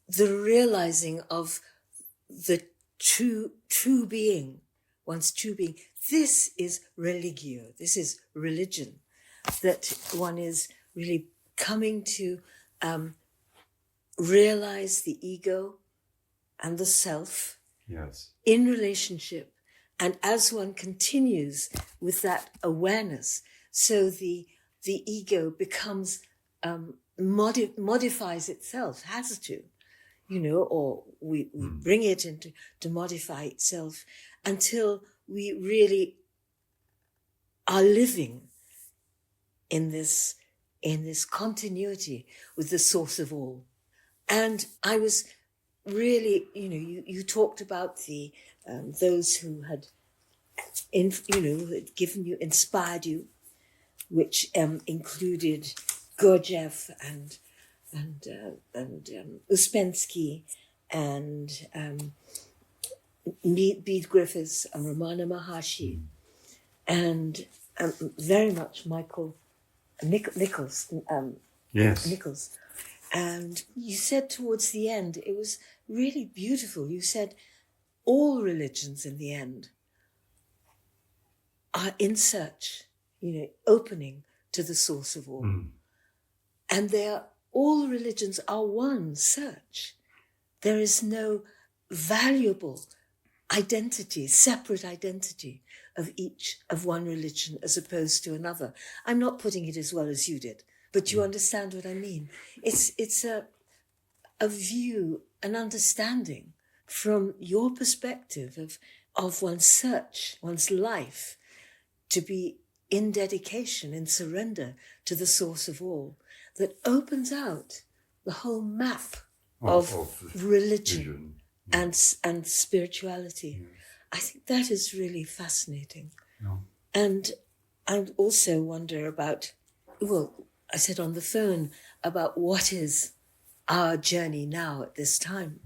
the realizing of the true being, one's true being. This is religio, this is religion, that one is really coming to realize the ego and the self in relationship. And as one continues with that awareness, so the ego becomes, modifies itself, has to, or we bring it into to modify itself until we really are living in this continuity with the source of all. And I was really, you talked about the those who had, had given you, inspired you, which included Gurdjieff and Uspensky and Bede Griffiths and Ramana Maharshi, and very much Michael Nichols. Nichols. And you said towards the end, it was really beautiful. You said all religions in the end are in search, opening to the source of all. And all religions are one search. There is no valuable identity, separate identity of one religion as opposed to another. I'm not putting it as well as you did, but you understand what I mean. It's a view, an understanding from your perspective of one's search, one's life, to be in dedication, in surrender to the source of all, that opens out the whole map of religion and spirituality. I think that is really fascinating. And I also wonder about, I said on the phone about what is our journey now at this time,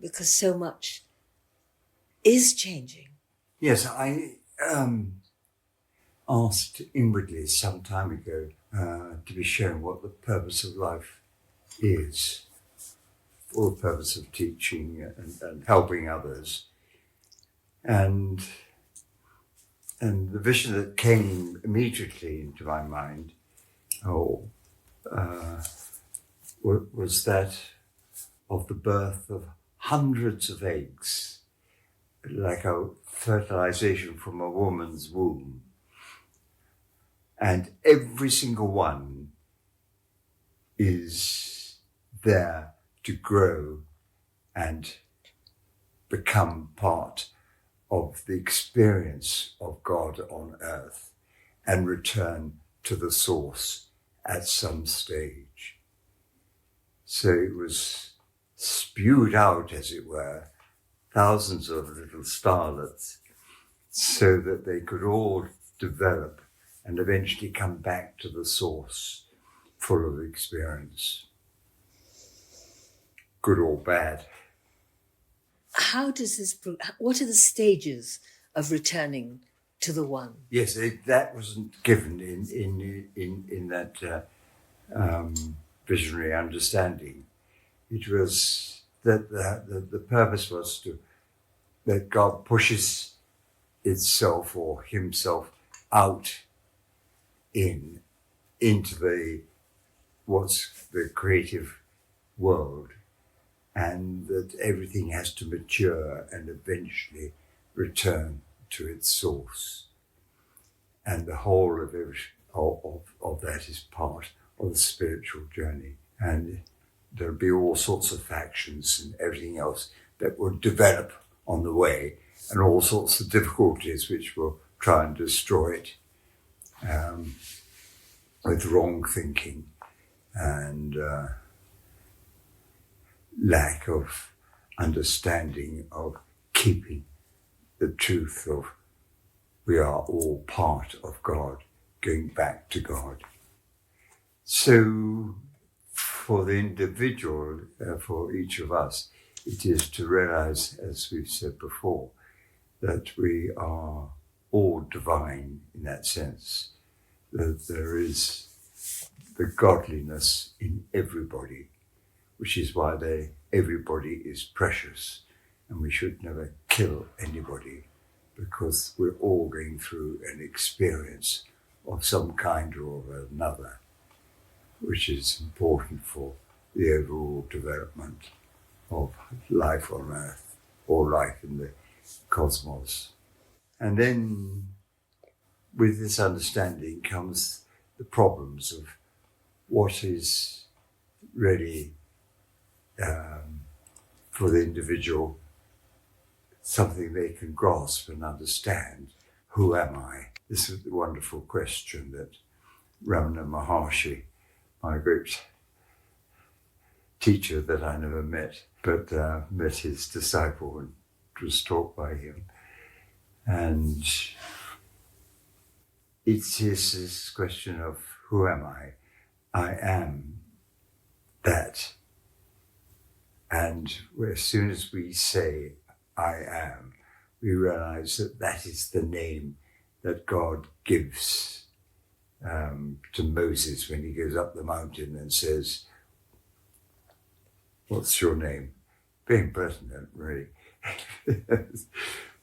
because so much is changing. Yes, I asked inwardly some time ago to be shown what the purpose of life is, or the purpose of teaching and helping others. And the vision that came immediately into my mind was that of the birth of hundreds of eggs, like a fertilization from a woman's womb. And every single one is there to grow and become part of the experience of God on earth and return to the source at some stage. So it was spewed out, as it were, thousands of little starlets, so that they could all develop and eventually come back to the source, full of experience, good or bad. How does this? What are the stages of returning to the one? Yes, that wasn't given in that visionary understanding. It was that the purpose was that God pushes itself or himself out into what's the creative world, and that everything has to mature and eventually return to its source. And the whole of that is part of the spiritual journey. And there'll be all sorts of factions and everything else that will develop on the way, and all sorts of difficulties which will try and destroy it with wrong thinking and lack of understanding of keeping the truth of we are all part of God, going back to God. So for the individual, for each of us, it is to realize, as we've said before, that we are all divine in that sense, that there is the godliness in everybody, which is why everybody is precious, and we should never kill anybody, because we're all going through an experience of some kind or another, which is important for the overall development of life on Earth, or life in the cosmos. And then with this understanding comes the problems of what is really, for the individual, something they can grasp and understand. Who am I? This is the wonderful question that Ramana Maharshi, my great teacher that I never met, but met his disciple and was taught by him. And it's this question of who am I? I am that. And as soon as we say I am, we realize that that is the name that God gives to Moses when he goes up the mountain and says, "What's your name?" Being pertinent, really.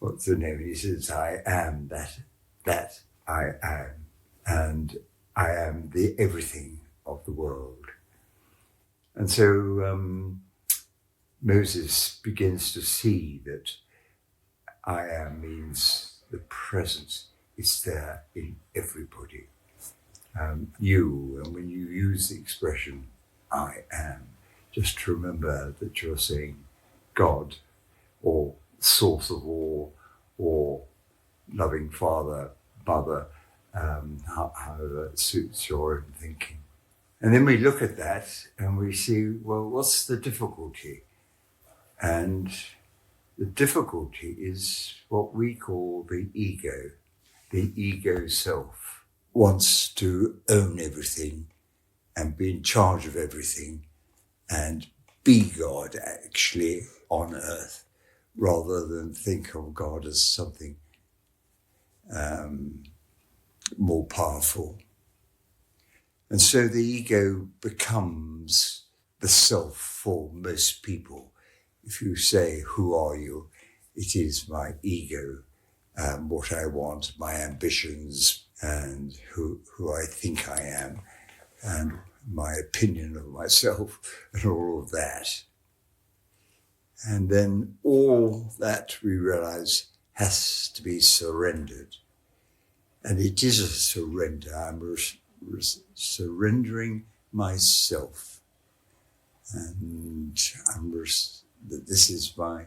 What's your name? He says, "I am that I am, and I am the everything of the world." And so Moses begins to see that I am means the presence is there in everybody. You, and when you use the expression I am, just remember that you're saying God, or source of all, or loving Father, Mother, however it suits your own thinking. And then we look at that and we see, well, what's the difficulty? And the difficulty is what we call the ego. The ego self wants to own everything and be in charge of everything and be God actually on earth, rather than think of God as something more powerful. And so the ego becomes the self for most people. If you say, "Who are you?" it is my ego, what I want, my ambitions, and who I think I am, and my opinion of myself, and all of that. And then all that, we realize, has to be surrendered. And it is a surrender. I'm surrendering myself. And that this is my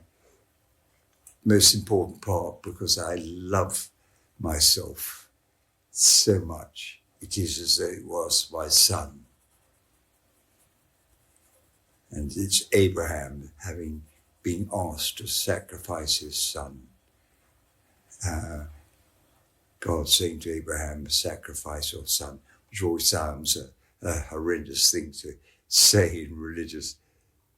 most important part, because I love myself so much. It is as though it was my son. And it's Abraham having been asked to sacrifice his son. God saying to Abraham, "Sacrifice your son," which always sounds a horrendous thing to say in religious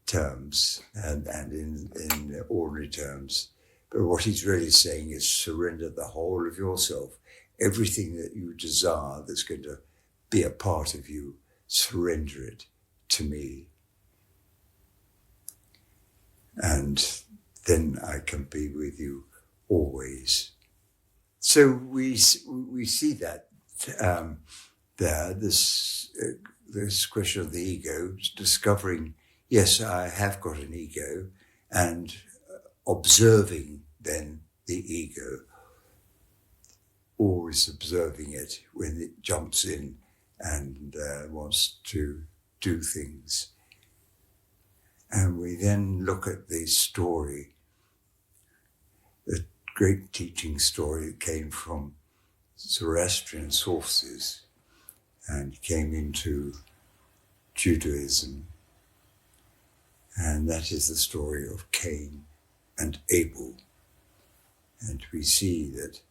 terms and in ordinary terms. But what he's really saying is surrender the whole of yourself, everything that you desire that's going to be a part of you, surrender it to me. And then I can be with you always. So we see that there, this question of the ego, discovering, yes, I have got an ego, and observing then the ego, always observing it when it jumps in and wants to do things. And we then look at the story, the great teaching story that came from Zoroastrian sources and came into Judaism. And that is the story of Cain and Abel. And we see that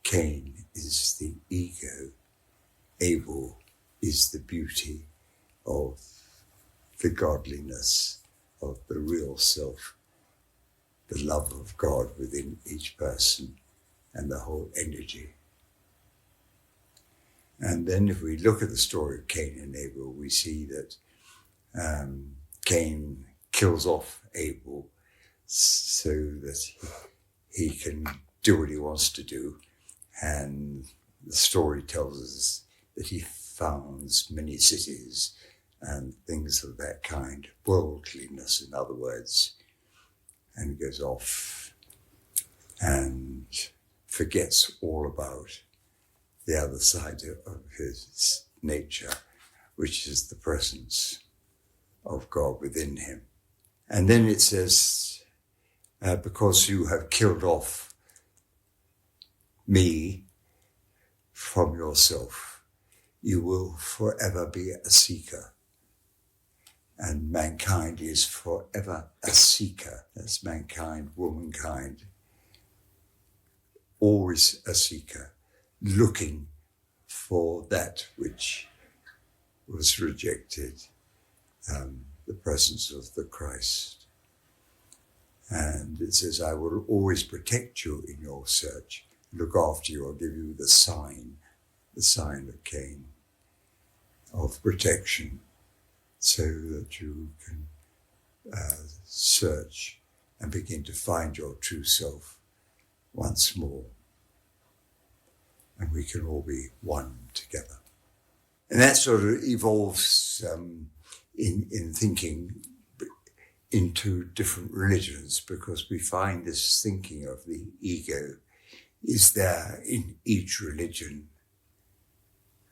Cain is the ego, Abel is the beauty of the godliness of the real self, the love of God within each person and the whole energy. And then if we look at the story of Cain and Abel, we see that Cain kills off Abel so that he can do what he wants to do. And the story tells us that he founds many cities and things of that kind, worldliness, in other words, and goes off and forgets all about the other side of his nature, which is the presence of God within him. And then it says, because you have killed off me from yourself, you will forever be a seeker. And mankind is forever a seeker. That's mankind, womankind. Always a seeker, looking for that which was rejected, the presence of the Christ. And it says, I will always protect you in your search, look after you, I'll give you the sign of Cain, of protection, so that you can search and begin to find your true self once more. And we can all be one together. And that sort of evolves in thinking into different religions, because we find this thinking of the ego is there in each religion.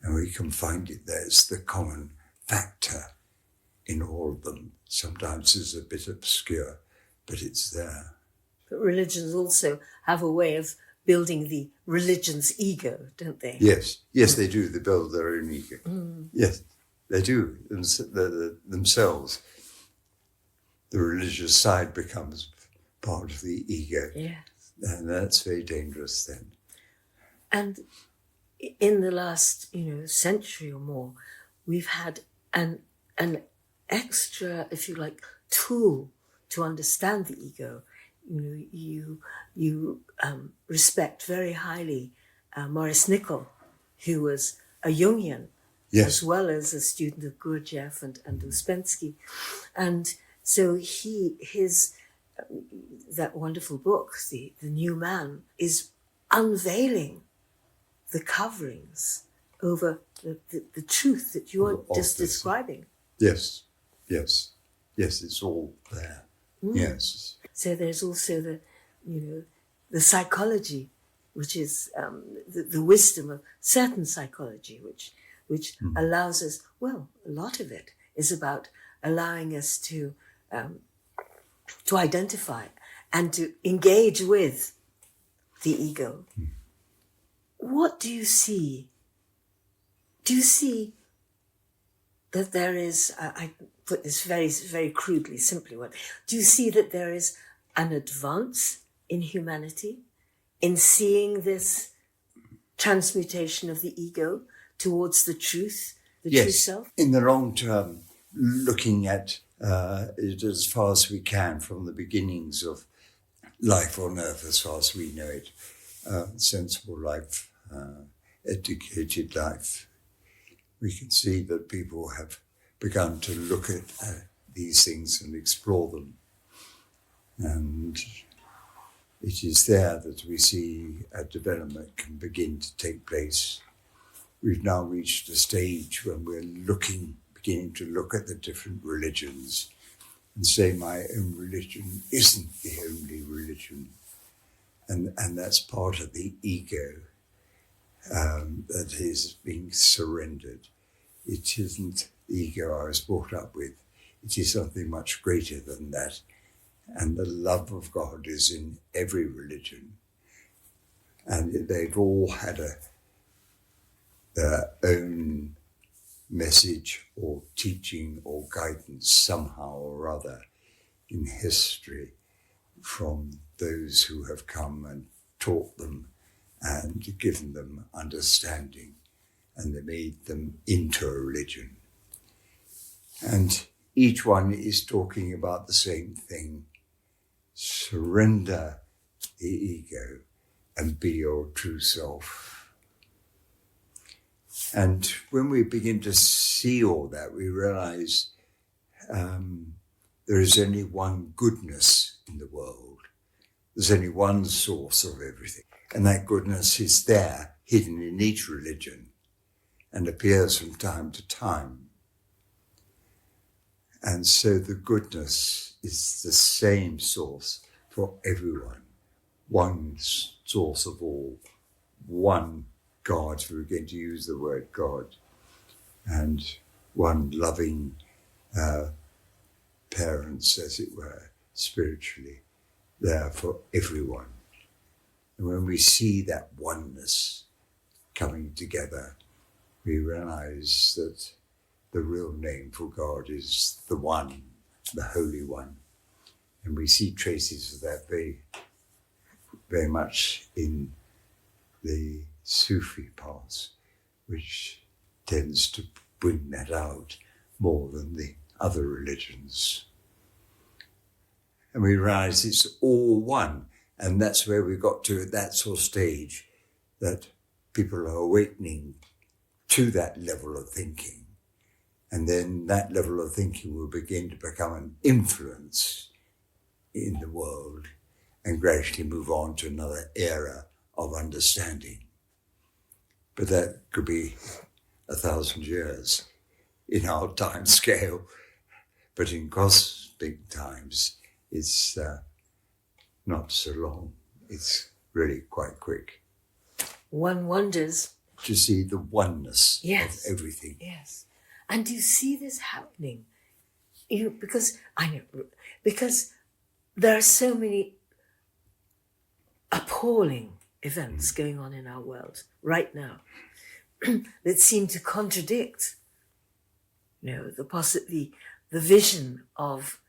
And we can find it there. It's the common factor in all of them. Sometimes it's a bit obscure, but it's there. But religions also have a way of building the religion's ego, don't they? Yes, they do. They build their own ego. Yes, they do. Themselves. The religious side becomes part of the ego. Yes. And that's very dangerous then. And in the last, century or more, we've had an extra, if you like, tool to understand the ego. You respect very highly Maurice Nicoll, who was a Jungian, yes, as well as a student of Gurdjieff and Ouspensky. And so his that wonderful book, The New Man, is unveiling the coverings over the truth that you're just describing. Yes, it's all there. Yes. So there's also the psychology, which is the wisdom of certain psychology, which allows us, a lot of it is about allowing us to identify and to engage with the ego. What do you see? Do you see that there is, I put this very, very crudely, simply, do you see that there is an advance in humanity in seeing this transmutation of the ego towards the truth, true self? In the long term, looking at it as far as we can from the beginnings of life on earth, as far as we know it, sensible life, educated life, we can see that people have begun to look at these things and explore them. And it is there that we see a development can begin to take place. We've now reached a stage when we're beginning to look at the different religions and say, my own religion isn't the only religion. And that's part of the ego that is being surrendered. It isn't the ego I was brought up with. It is something much greater than that. And the love of God is in every religion. And they've all had their own message or teaching or guidance somehow or other in history from those who have come and taught them and given them understanding, and they made them into a religion. And each one is talking about the same thing. Surrender the ego and be your true self. And when we begin to see all that, we realize that there is only one goodness in the world. There's only one source of everything. And that goodness is there, hidden in each religion, and appears from time to time. And so the goodness is the same source for everyone. One source of all, one God, if we're going to use the word God, and one loving parents, as it were, spiritually, there for everyone. And when we see that oneness coming together, we realize that the real name for God is the One, the Holy One. And we see traces of that very, very much in the Sufi paths, which tends to bring that out more than the other religions. And we realize it's all one. And that's where we got to at that sort of stage, that people are awakening to that level of thinking. And then that level of thinking will begin to become an influence in the world and gradually move on to another era of understanding. But that could be 1,000 years in our time scale. But in cosmic times, it's not so long. It's really quite quick. One wonders to see the oneness of everything. Yes. And do you see this happening? Because there are so many appalling events going on in our world right now that seem to contradict, the vision of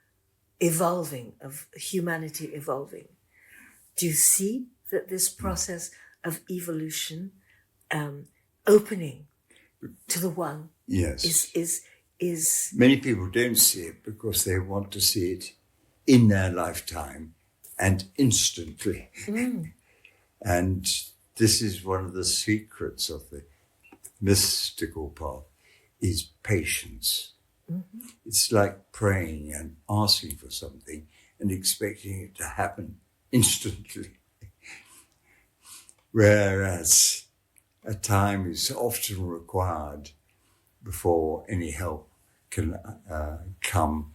evolving, of humanity evolving. Do you see that this process of evolution, opening to the one, is many people don't see it because they want to see it in their lifetime and instantly. And this is one of the secrets of the mystical path, is patience. Mm-hmm. It's like praying and asking for something and expecting it to happen instantly. Whereas a time is often required before any help can come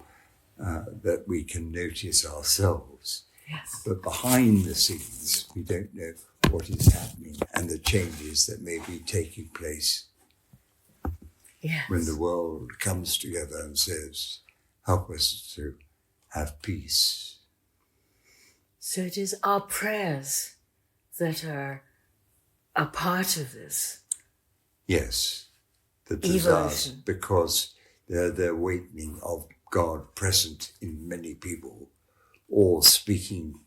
that we can notice ourselves. Yes. But behind the scenes, we don't know what is happening and the changes that may be taking place. Yes. When the world comes together and says, help us to have peace. So it is our prayers that are a part of this. Yes, the desires, because they're the awakening of God present in many people, all speaking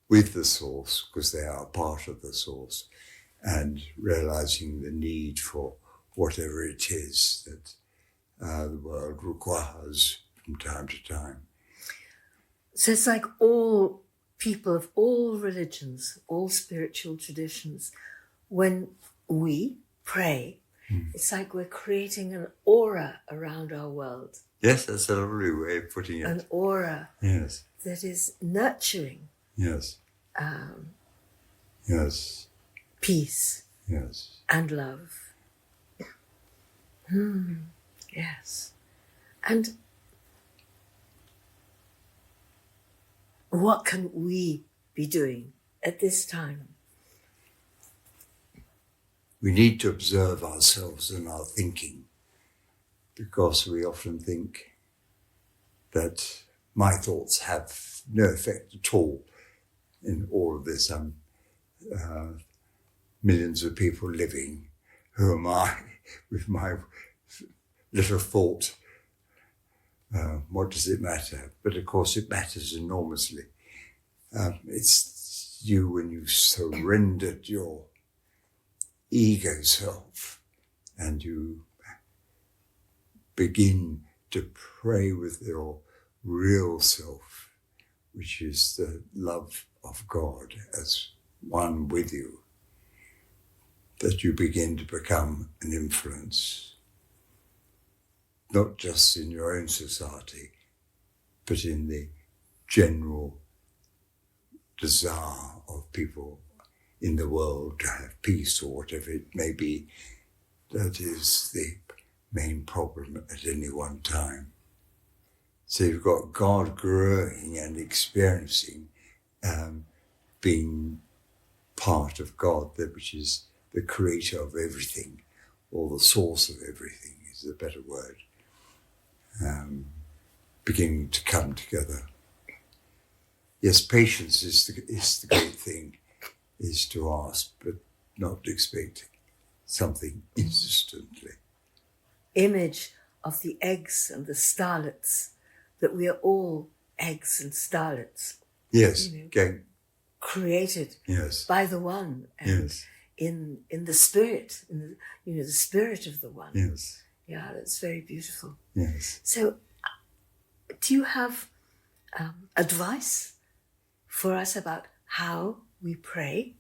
with the source, because they are part of the source, and realizing the need for whatever it is that the world requires from time to time. So it's like all people of all religions, all spiritual traditions, when we pray, it's like we're creating an aura around our world. Yes, that's a lovely way of putting it. An aura that is nurturing. Yes. Yes. Peace. Yes. And love. Yes. And what can we be doing at this time? We need to observe ourselves and our thinking, because we often think that my thoughts have no effect at all in all of this. Millions of people living. Who am I with my little thought? What does it matter? But of course it matters enormously. It's you when you surrendered your ego self and you begin to pray with your real self, which is the love of God as one with you, that you begin to become an influence. not just in your own society, but in the general desire of people in the world to have peace, or whatever it may be, that is the main problem at any one time. So you've got God growing and experiencing, being part of God, which is the creator of everything, or the source of everything is a better word, beginning to come together. Yes, patience is the great thing, is to ask, but not to expect something instantly. Image of the eggs and the starlets, that we are all eggs and starlets. Yes, created by the one, and in the spirit, the spirit of the one. Yes. Yeah, that's very beautiful. Yes. So, do you have advice for us about how we pray?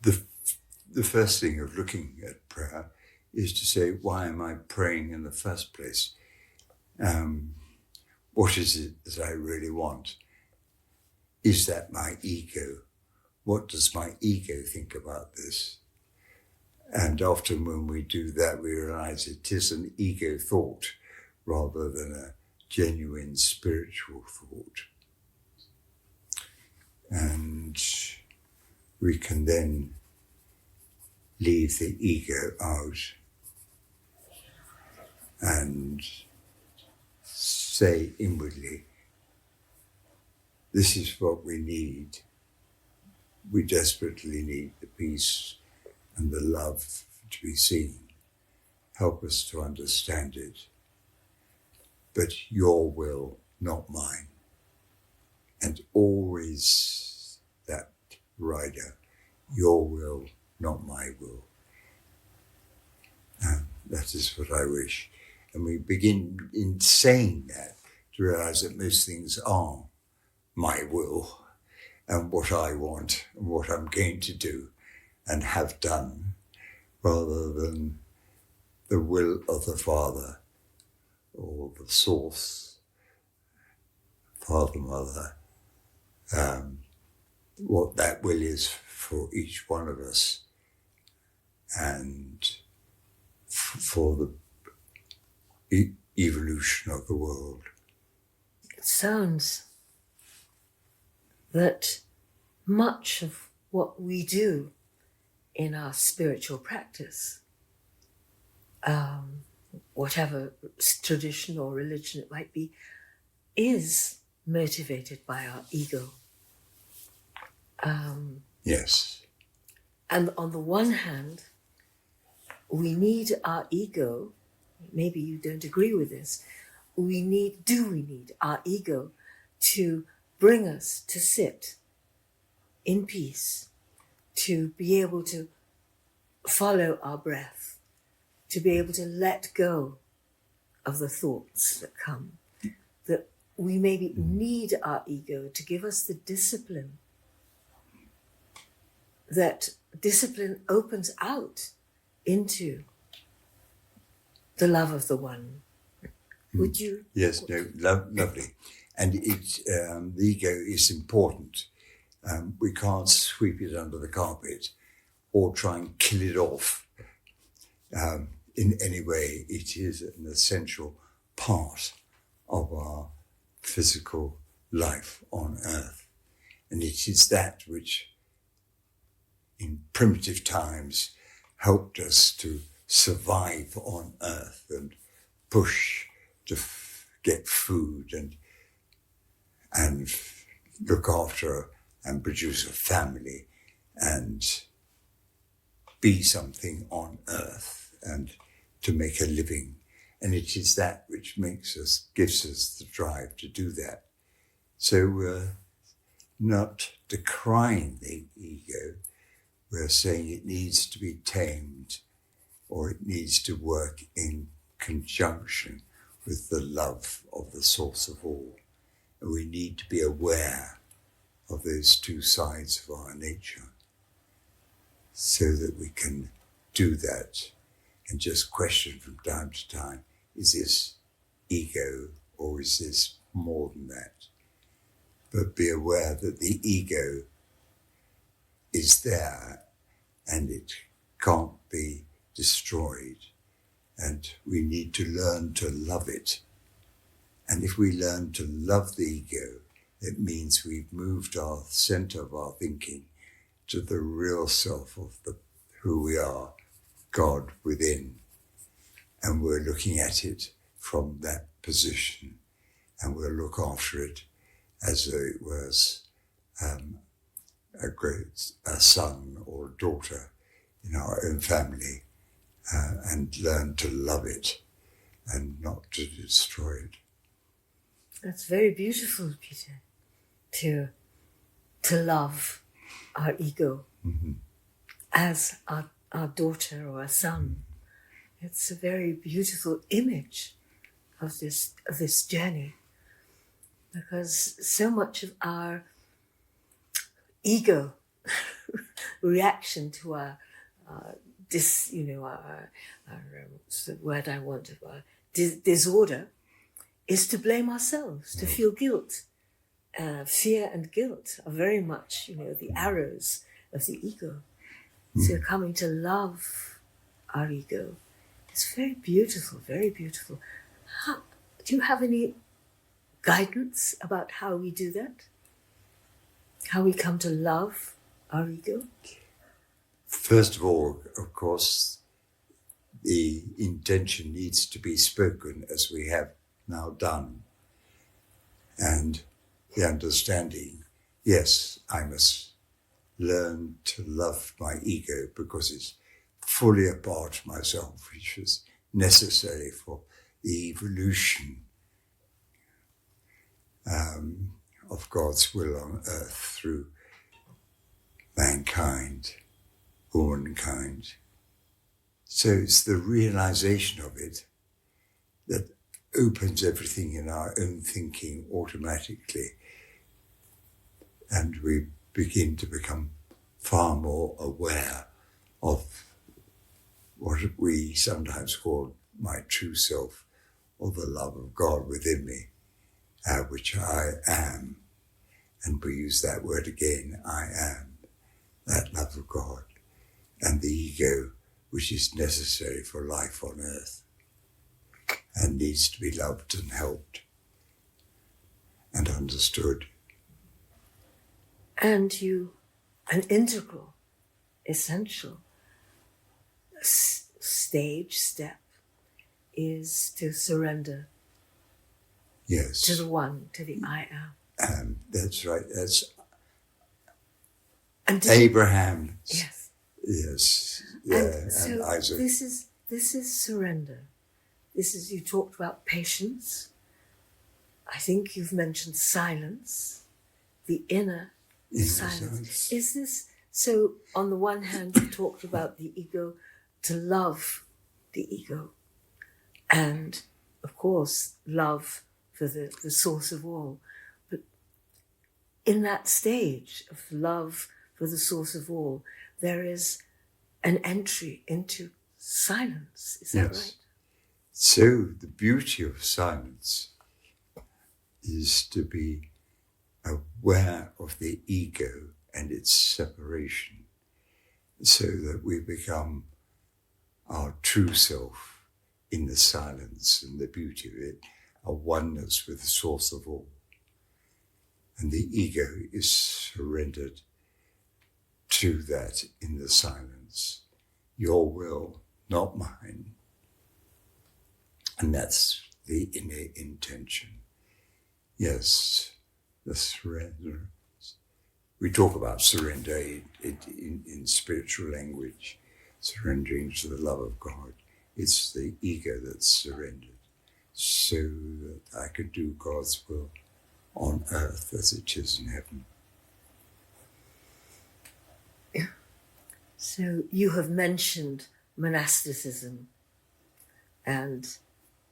The first thing of looking at prayer is to say, why am I praying in the first place? What is it that I really want? Is that my ego? What does my ego think about this? And often when we do that, we realize it is an ego thought rather than a genuine spiritual thought. And we can then leave the ego out and say inwardly, this is what we need. We desperately need the peace and the love to be seen. Help us to understand it. But your will, not mine. And always that rider, your will, not my will. That is what I wish. And we begin in saying that to realize that most things are my will and what I want and what I'm going to do and have done, rather than the will of the Father or the source, Father, Mother, what that will is for each one of us and for the evolution of the world. It sounds that much of what we do in our spiritual practice, whatever tradition or religion it might be, is motivated by our ego. Yes. And on the one hand, we need our ego. Maybe you don't agree with this. We need our ego to bring us to sit in peace, to be able to follow our breath, to be able to let go of the thoughts that come, that we maybe need our ego to give us the discipline, that discipline opens out into the love of the one. Would you? Yes, no, lovely. And the ego is important. We can't sweep it under the carpet or try and kill it off in any way. It is an essential part of our physical life on earth. And it is that which in primitive times helped us to survive on earth and push to get food and look after and produce a family and be something on earth and to make a living. And it is that which gives us the drive to do that. So we're not decrying the ego. We're saying it needs to be tamed, or it needs to work in conjunction with the love of the source of all. And we need to be aware of those two sides of our nature so that we can do that and just question from time to time, is this ego or is this more than that? But be aware that the ego is there and it can't be destroyed. And we need to learn to love it. And if we learn to love the ego, it means we've moved our center of our thinking to the real self of who we are, God within. And we're looking at it from that position, and we'll look after it as though it was a son or a daughter in our own family, and learn to love it and not to destroy it. That's very beautiful, Peter, to love our ego as our daughter or a son. It's a very beautiful image of this journey, because so much of our ego reaction to our what's the word I want, disorder, is to blame ourselves, to feel guilt. Fear and guilt are very much, the arrows of the ego. So coming to love our ego is very beautiful, very beautiful. Do you have any guidance about how we do that? How we come to love our ego? First of all, of course, the intention needs to be spoken as we have now done. And the understanding, yes, I must learn to love my ego because it's fully a part of myself, which is necessary for the evolution of God's will on earth through mankind, womankind. So it's the realization of it that opens everything in our own thinking automatically, and we begin to become far more aware of what we sometimes call my true self, or the love of God within me, which I am. And we use that word again, I am, that love of God, and the ego, which is necessary for life on earth and needs to be loved and helped and understood. And an integral, essential step is to surrender. Yes. To the one, to the I am. That's right. That's and Abraham. Yes. Yes. Yeah. And Isaac. This is surrender. You talked about patience. I think you've mentioned silence, the inner silence. Is this, so on the one hand, you talked about the ego, to love the ego, and of course, love for the source of all. But in that stage of love for the source of all, there is an entry into silence. Is that right? So the beauty of silence is to be aware of the ego and its separation, so that we become our true self in the silence and the beauty of it, a oneness with the source of all. And the ego is surrendered to that in the silence. Your will, not mine. And that's the inner intention. Yes, the surrender. We talk about surrender in spiritual language, surrendering to the love of God. It's the ego that's surrendered so that I could do God's will on earth as it is in heaven. So you have mentioned monasticism, and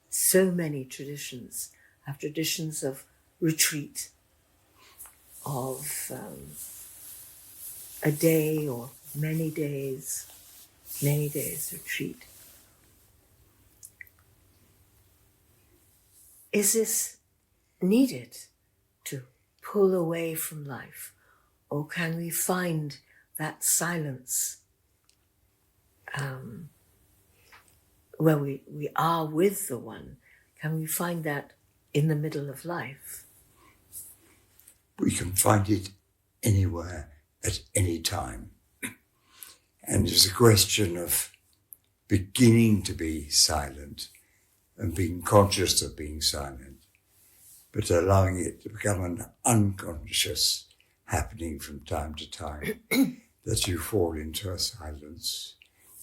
so many traditions have traditions of retreat, of a day or many days retreat. is this needed to pull away from life? Or can we find that silence where we are with the one? Can we find that in the middle of life? We can find it anywhere at any time. And it's a question of beginning to be silent and being conscious of being silent, but allowing it to become an unconscious happening from time to time, that you fall into a silence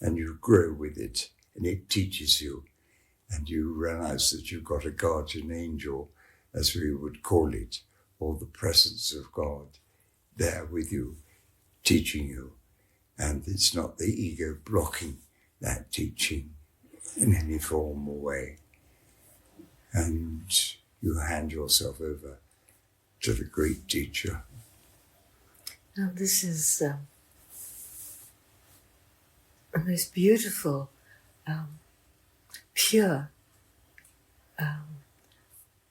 and you grow with it and it teaches you, and you realize that you've got a guardian angel, as we would call it, or the presence of God there with you, teaching you. And it's not the ego blocking that teaching in any form or way. And you hand yourself over to the great teacher. Now this is a most beautiful, pure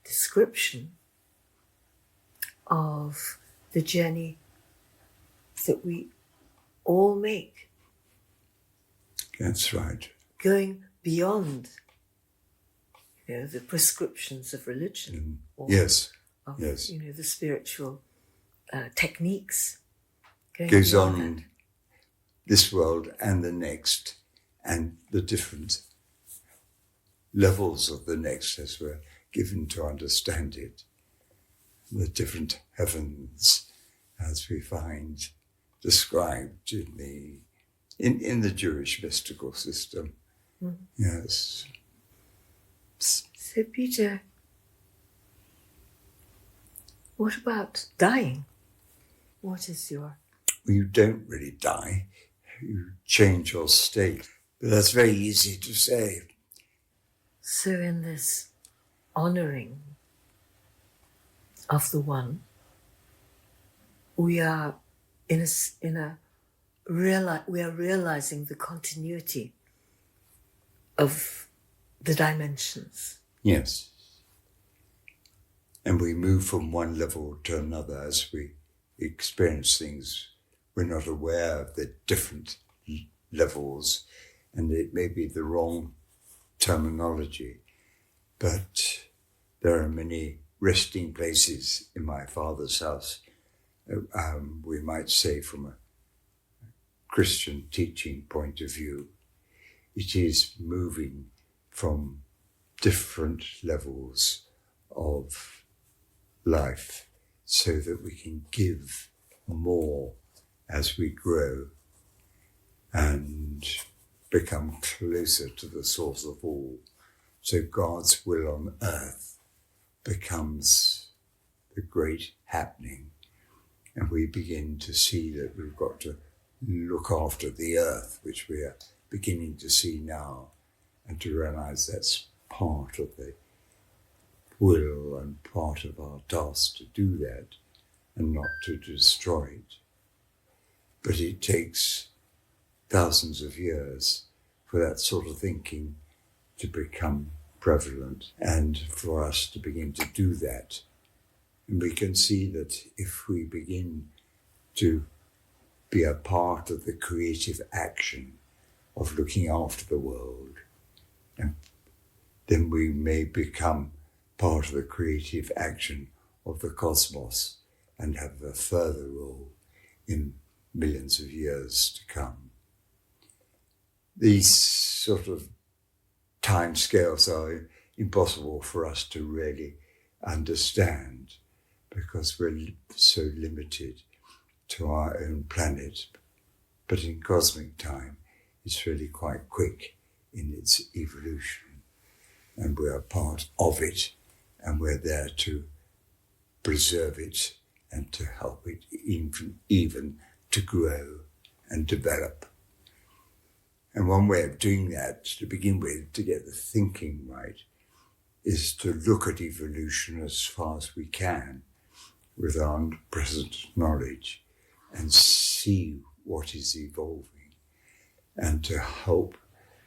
description of the journey that we all make. That's right. Going beyond, the prescriptions of religion. Or yes. Of, yes. The spiritual techniques. Goes on in this world and the next, and the different levels of the next as we're given to understand it. The different heavens as we find described in the Jewish mystical system. Mm-hmm. Yes. So Peter, what about dying? What is your... You don't really die. You change your state. But that's very easy to say. So in this honouring of the one, we are we are realizing the continuity of the dimensions. Yes. And we move from one level to another as we experience things. We're not aware of the different levels, and it may be the wrong terminology, but there are many resting places in my Father's house. We might say from a Christian teaching point of view, it is moving from different levels of life so that we can give more as we grow and become closer to the source of all. So God's will on earth becomes the great happening, and we begin to see that we've got to look after the earth, which we are beginning to see now, and to realize that's part of the will and part of our task to do that and not to destroy it. But it takes thousands of years for that sort of thinking to become prevalent and for us to begin to do that. And we can see that if we begin to be a part of the creative action of looking after the world, and then we may become part of the creative action of the cosmos and have a further role in millions of years to come. These sort of time scales are impossible for us to really understand because we're so limited to our own planet. But in cosmic time, it's really quite quick in its evolution, and we are part of it, and we're there to preserve it and to help it even to grow and develop. And one way of doing that, to begin with, to get the thinking right, is to look at evolution as far as we can with our present knowledge and see what is evolving, and to help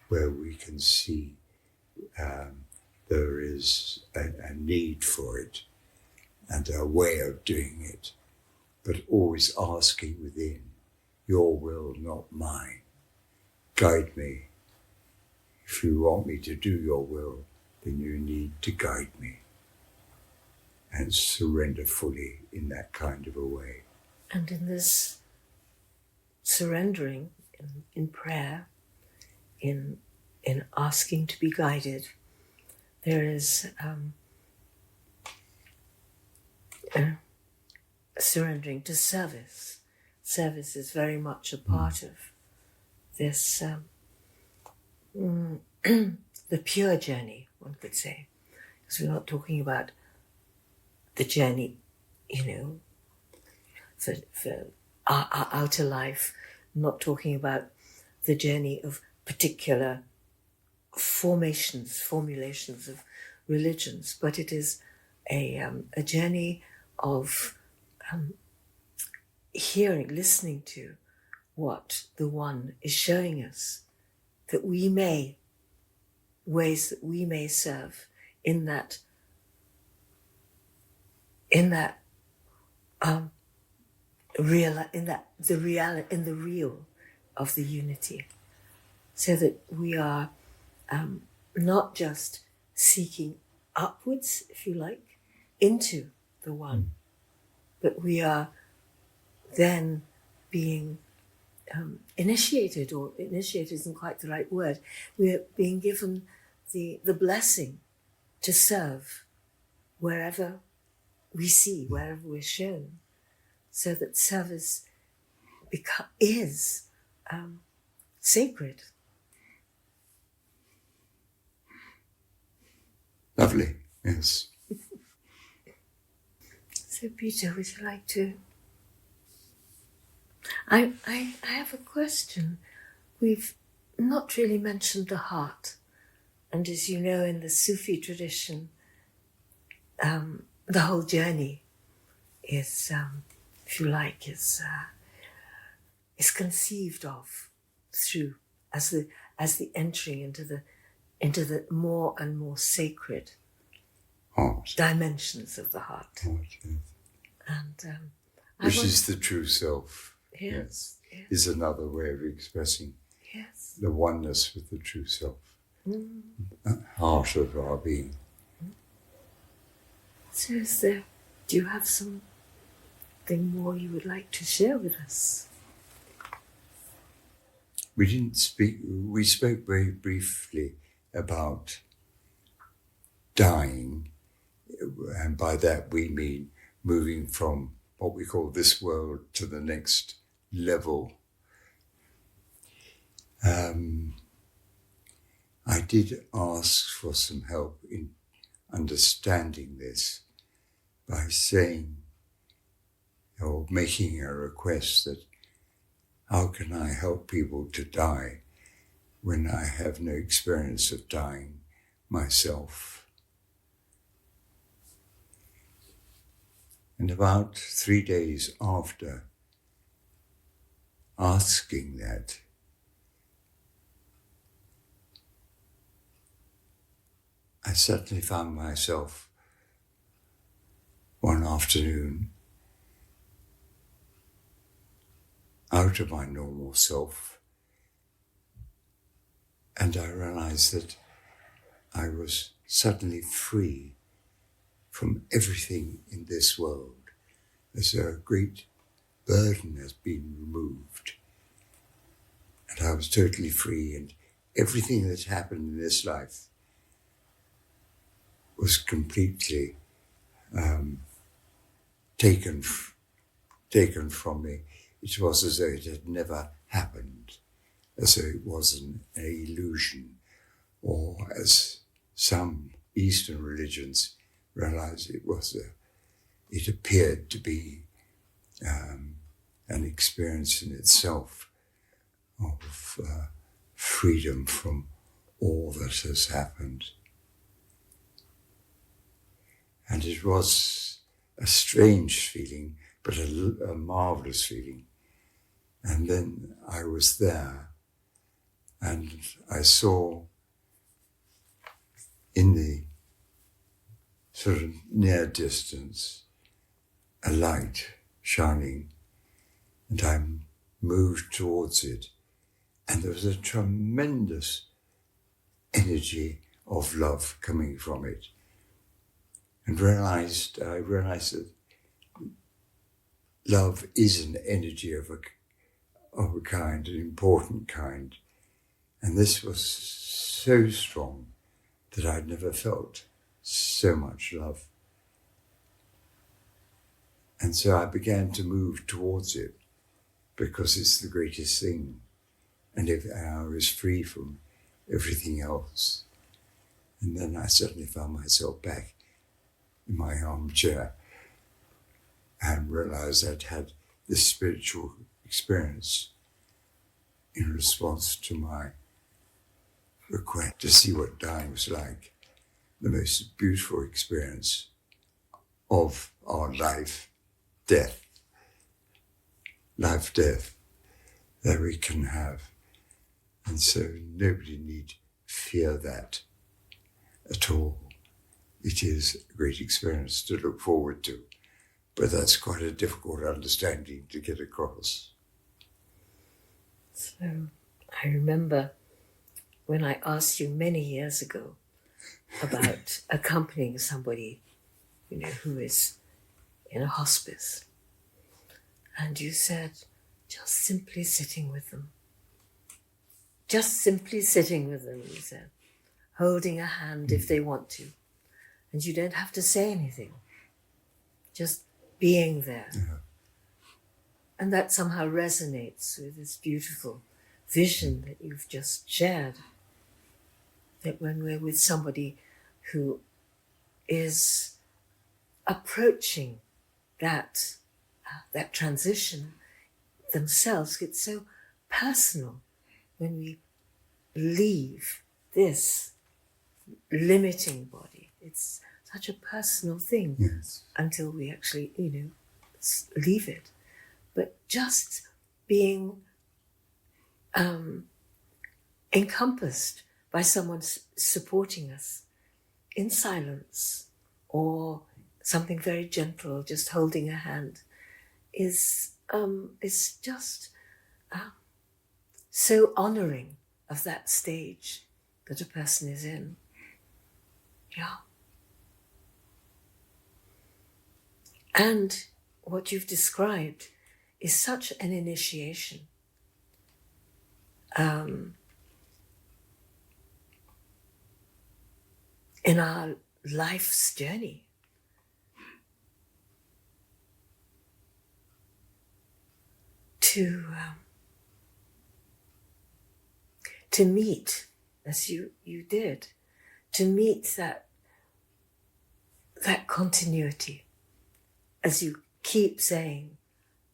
where we can see there is a need for it and a way of doing it, but always asking within, your will, not mine. Guide me. If you want me to do your will, then you need to guide me. And surrender fully in that kind of a way. And in this surrendering, in prayer, in asking to be guided, there is surrendering to service. Service is very much a part of this, the pure journey, one could say. Because we're not talking about the journey, for our outer life. I'm not talking about the journey of particular formulations of religions, but it is a journey of hearing, listening to what the One is showing us, ways that we may serve in the real of the unity, so that we are not just seeking upwards, if you like, into the One, but we are then being initiated, or initiated isn't quite the right word. We're being given the blessing to serve wherever we see, wherever we're shown, so that service is sacred. Lovely, yes. So Peter, would you like to? I have a question. We've not really mentioned the heart. And as you know, in the Sufi tradition, the whole journey is, if you like, is conceived of through as the entering into the more and more sacred dimensions of the heart. Yes. And which is the true self. Yes. Is another way of expressing the oneness with the true self, the heart of our being. So do you have something more you would like to share with us? We spoke very briefly about dying, and by that we mean moving from what we call this world to the next level. I did ask for some help in understanding this by saying, or making a request that, how can I help people to die when I have no experience of dying myself? And about 3 days after asking that, I suddenly found myself one afternoon out of my normal self, and I realized that I was suddenly free from everything in this world, as though a great burden has been removed. And I was totally free, and everything that happened in this life was completely taken from me. It was as though it had never happened, as though it was an illusion, or as some Eastern religions realize it appeared to be an experience in itself of freedom from all that has happened. And it was a strange feeling, but a marvelous feeling. And then I was there, and I saw in the sort of near distance, a light shining, and I moved towards it, and there was a tremendous energy of love coming from it, and I realized that love is an energy of a kind, an important kind, and this was so strong that I'd never felt so much love. And so I began to move towards it because it's the greatest thing. And if I was free from everything else. And then I suddenly found myself back in my armchair and realized I'd had this spiritual experience in response to my request to see what dying was like. The most beautiful experience of our life, death that we can have. And so nobody need fear that at all. It is a great experience to look forward to, but that's quite a difficult understanding to get across. So I remember when I asked you many years ago about accompanying somebody, who is in a hospice. And you said, just simply sitting with them. Just simply sitting with them, you said. Holding a hand if they want to. And you don't have to say anything. Just being there. Yeah. And that somehow resonates with this beautiful vision that you've just shared. That when we're with somebody who is approaching that transition themselves, it's so personal when we leave this limiting body. It's such a personal thing. Yes. Until we actually, leave it. But just being encompassed by someone supporting us in silence, or something very gentle, just holding a hand, is just so honoring of that stage that a person is in. Yeah. And what you've described is such an initiation. In our life's journey. To meet, as you did, to meet that continuity, as you keep saying,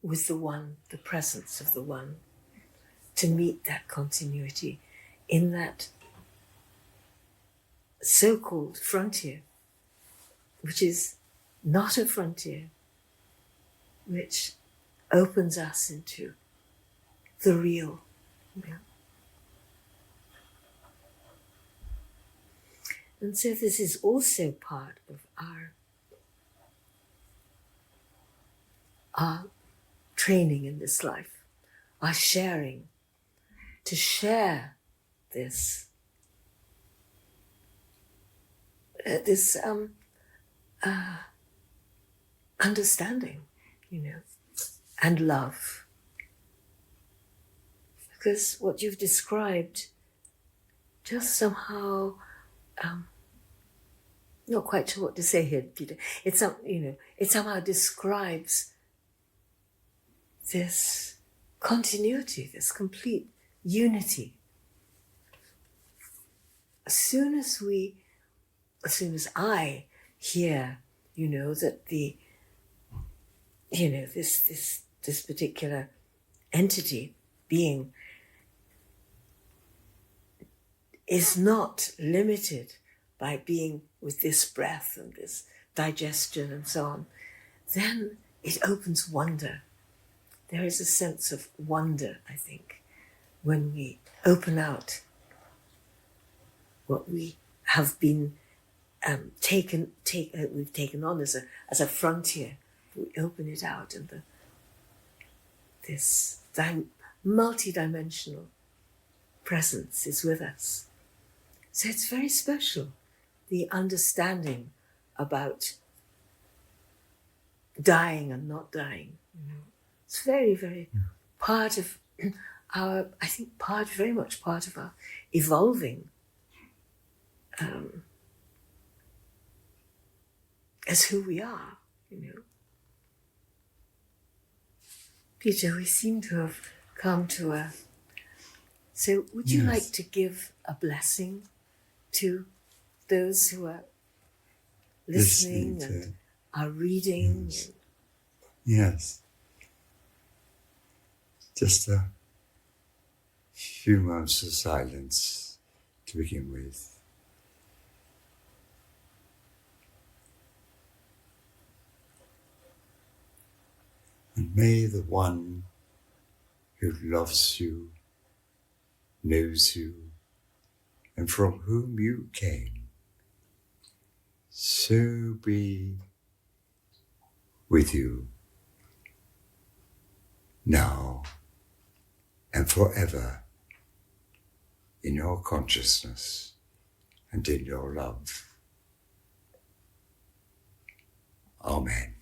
with the one, the presence of the one, to meet that continuity in that so-called frontier, which is not a frontier, which opens us into the real. Yeah. And so this is also part of our training in this life, our sharing, to share this understanding, and love. Because what you've described just somehow, not quite sure what to say here, Peter. It somehow describes this continuity, this complete unity. As soon as I hear, that this particular entity, being, is not limited by being with this breath and this digestion and so on, then it opens wonder. There is a sense of wonder, I think, when we open out what we have been we've taken on as a frontier. We open it out, and this multi-dimensional presence is with us. So it's very special, the understanding about dying and not dying. It's very, very part of our, I think very much part of our evolving as who we are, Peter, we seem to have come to a... So would you like to give a blessing to those who are listening and are reading? Yes. Just a few moments of silence to begin with. And may the one who loves you, knows you, and from whom you came, so be with you now and forever in your consciousness and in your love. Amen.